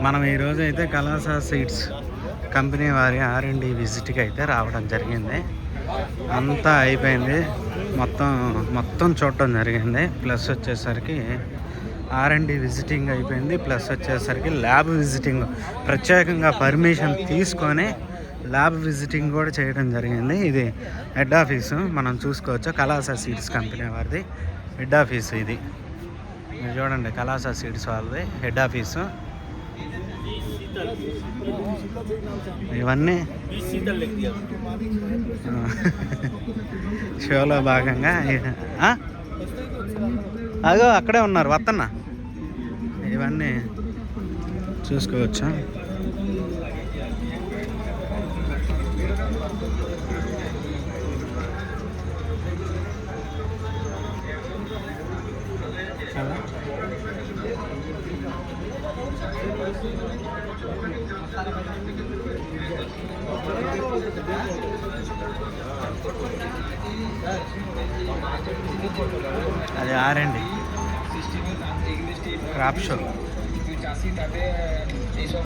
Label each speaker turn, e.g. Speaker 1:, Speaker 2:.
Speaker 1: మనం ఈరోజు అయితే కళాసా సీడ్స్ కంపెనీ వారి R&D విజిట్కి అయితే రావడం జరిగింది. అంతా అయిపోయింది, మొత్తం చూడటం జరిగింది. ప్లస్ వచ్చేసరికి R&D విజిటింగ్ అయిపోయింది. ప్లస్ వచ్చేసరికి ల్యాబ్ విజిటింగ్, ప్రత్యేకంగా పర్మిషన్ తీసుకొని ల్యాబ్ విజిటింగ్ కూడా చేయడం జరిగింది. ఇది హెడ్ ఆఫీసు, మనం చూసుకోవచ్చు. కళాసా సీడ్స్ కంపెనీ వారిది హెడ్ ఆఫీసు ఇది. మీరు చూడండి, కళాసా సీడ్స్ వాళ్ళది హెడ్ ఆఫీసు. ఇవన్నీ షోలో భాగంగా అదో అక్కడే ఉన్నారు, వత్తన్న. ఇవన్నీ చూసుకోవచ్చు. అది R&D క్రాప్ షో.